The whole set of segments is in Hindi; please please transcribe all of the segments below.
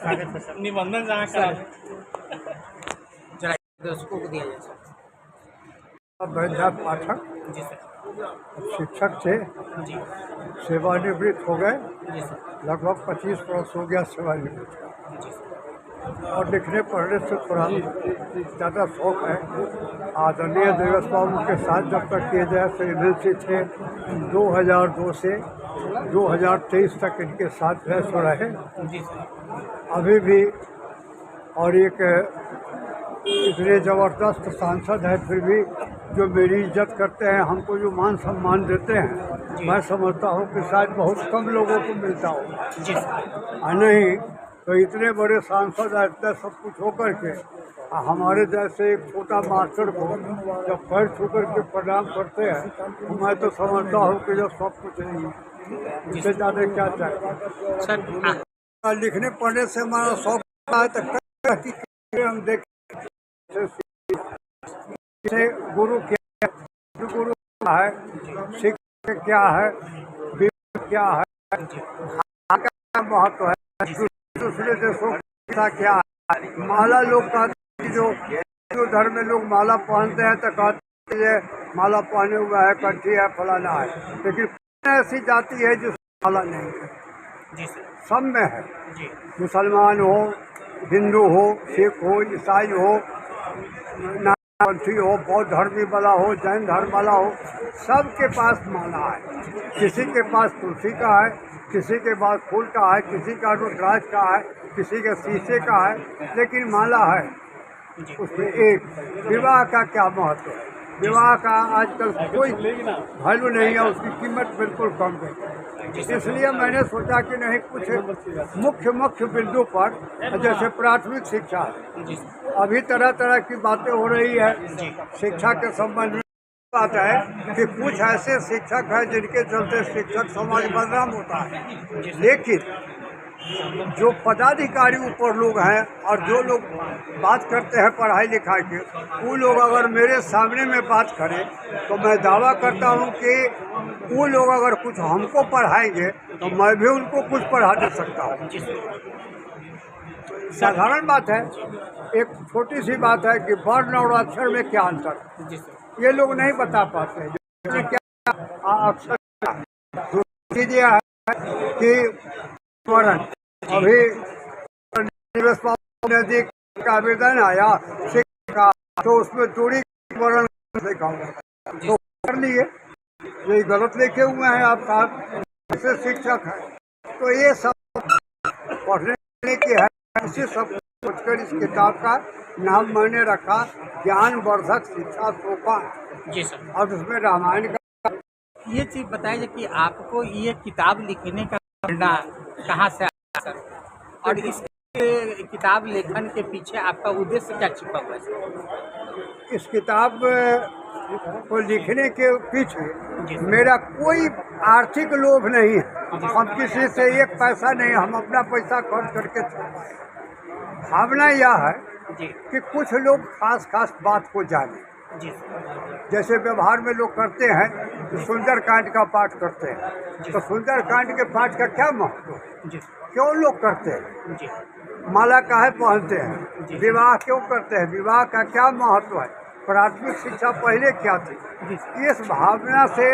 स्वागत है सर। निबंधन जहाँ करा जरा दर्शकों को दिया जाए सर। वैद्यनाथ पाठक जी सर। शिक्षक थे, जी सेवानिवृत्त हो गए। जी सर। लगभग 25 वर्ष हो गया सेवानिवृत्त का। जी सर। और लिखने पढ़ने से थोड़ा ज़्यादा शौक है। आदरणीय देवेश बाबू के साथ जब तक किए जाए तो एमएलसी थे, 2002 से 2023 तक इनके साथ बहस हो रहे। जी सर। अभी भी और एक इतने ज़बरदस्त सांसद है, फिर भी जो मेरी इज्जत करते हैं, हमको जो मान सम्मान देते हैं, मैं समझता हूँ कि शायद बहुत कम लोगों को मिलता हो। जी सर। नहीं तो इतने बड़े सांसद इतना सब कुछ होकर के हमारे जैसे एक छोटा मास्टर को जब पैर छू कर के प्रणाम करते हैं, तो मैं तो समझता हूँ कि जो सब कुछ नहीं है, इससे ज़्यादा क्या चाहिए सर लिखने पढ़ने से हमारा शौक है। तो हम देखें गुरु क्या है, गुरु क्या है, शिक्षा क्या है, विवेक क्या है, क्या महत्व है, दूसरे देशों का क्या है। माला लोग कहते हैं, जो धर्म में लोग माला पहनते हैं तो कहते हैं ये माला पहने हुआ है, कंठी है, फलाना है, लेकिन ऐसी जाति है जो माला नहीं है। जी सर। सब में है, जी मुसलमान हो, हिंदू हो, सिख हो, ईसाई हो, नामपंथी हो, बौद्ध धर्मी वाला हो, जैन धर्म वाला हो, सबके पास माला है। किसी के पास तुलसी का है, किसी के पास फूल का है, किसी का रुद्राक्ष का है, किसी के शीशे का है, लेकिन माला है। उसमें एक विवाह का क्या महत्व है। विवाह का आजकल कोई वैल्यू नहीं है, उसकी कीमत बिल्कुल कम है। इसलिए मैंने सोचा कि नहीं, कुछ मुख्य बिंदु पर, जैसे प्राथमिक शिक्षा है, अभी तरह तरह की बातें हो रही है शिक्षा के संबंध में। बात है कि कुछ ऐसे शिक्षक हैं जिनके चलते शिक्षक समाज बदनाम होता है, लेकिन जो पदाधिकारी ऊपर लोग हैं और जो लोग बात करते हैं पढ़ाई लिखाई के, वो लोग अगर मेरे सामने में बात करें तो मैं दावा करता हूं कि वो लोग अगर कुछ हमको पढ़ाएंगे तो मैं भी उनको कुछ पढ़ा दे सकता हूं। साधारण बात है, एक छोटी सी बात है कि वर्ण और अक्षर में क्या अंतर है, ये लोग नहीं बता पाते हैं। क्या अक्षर चीजें है कि वर्ण, अभी नदी का आवेदन आया शिक्षा, तो उसमें दूरी वर्ण लिखा हुआ तो कर लिए, यही गलत लिखे हुए हैं आपका ऐसे शिक्षक है। तो ये सब पढ़ने की है, इसी सब सोचकर इस किताब का नाम मैंने रखा ज्ञानवर्धक शिक्षा सोपान। जी सर। और उसमें रामायण का ये चीज बताइए कि आपको ये किताब लिखने का प्रेरणा कहाँ से आया सर, और इस किताब लेखन के पीछे आपका उद्देश्य क्या छिपा हुआ है सर? इस किताब को लिखने के पीछे मेरा कोई आर्थिक लोभ नहीं है। हम किसी से एक पैसा नहीं, हम अपना पैसा खर्च करके छपाए। भावना यह है कि कुछ लोग खास बात को जाने। जैसे व्यवहार में लोग करते हैं तो सुंदरकांड का पाठ करते हैं, तो सुंदरकांड के पाठ का क्या महत्व है, क्यों लोग करते हैं, माला काहे पहनते हैं, विवाह क्यों करते हैं, विवाह का क्या महत्व है, प्राथमिक शिक्षा पहले क्या थी, इस भावना से।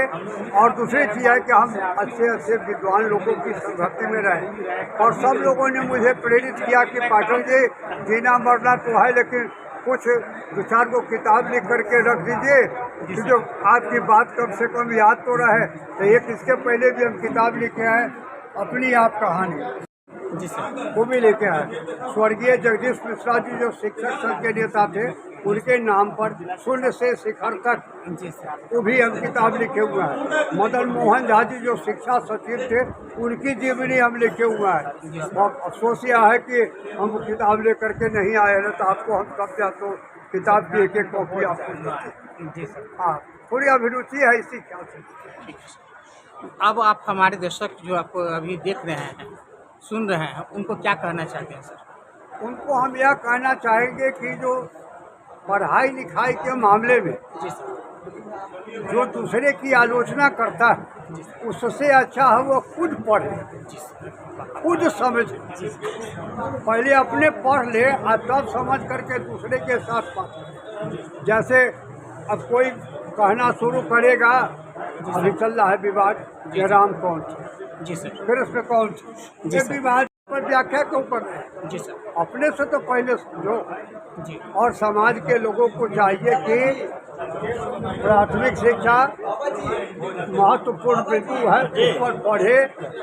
और दूसरी चीज़ है कि हम अच्छे विद्वान लोगों की संगति में रहें। और सब लोगों ने मुझे प्रेरित किया कि पाठक जी, जीना मरना तो है, लेकिन कुछ दो चार को किताब लिख करके रख दीजिए कि जो आपकी बात कम से कम याद तो रहे। तो एक इसके पहले भी हम किताब लिखे हैं, अपनी आप कहानी जी सर। वो भी लेके आए। स्वर्गीय जगदीश मिश्रा जी जो शिक्षक संघ के नेता थे, उनके नाम पर शून्य से शिखर तक, वो भी हम किताब लिखे हुए हैं। मदन मोहन झा जी जो शिक्षा सचिव थे, उनकी जीवनी हम लिखे हुए हैं। और अफसोस यह है कि हम किताब लेकर के नहीं आए हैं, तो आपको हम सब या तो किताब की एक कॉपी आपको देते। हाँ, थोड़ी अभिरुचि है इसी ख्याल से। अब आप हमारे दर्शक जो आपको अभी देख रहे हैं, सुन रहे हैं, उनको क्या कहना चाहते हैं सर? उनको हम यह कहना चाहेंगे कि जो पढ़ाई लिखाई के मामले में जो दूसरे की आलोचना करता है, उससे अच्छा है वो खुद पढ़े, खुद समझे। पहले अपने पढ़ ले और तब समझ करके दूसरे के साथ बात। जैसे अब कोई कहना शुरू करेगा, अभी चल रहा है विवाद ये राम कौन थे, जी सर। कृष्ण कौन थे, जी ये सर। विवाद पर व्याख्या क्यों कर रहे हैं? जी सर। अपने से तो पहले समझो। जी और समाज के लोगों को चाहिए कि प्राथमिक शिक्षा महत्वपूर्ण बिंदु है, उस पर पढ़े,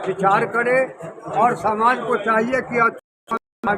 विचार करे और समाज को चाहिए कि अच्छा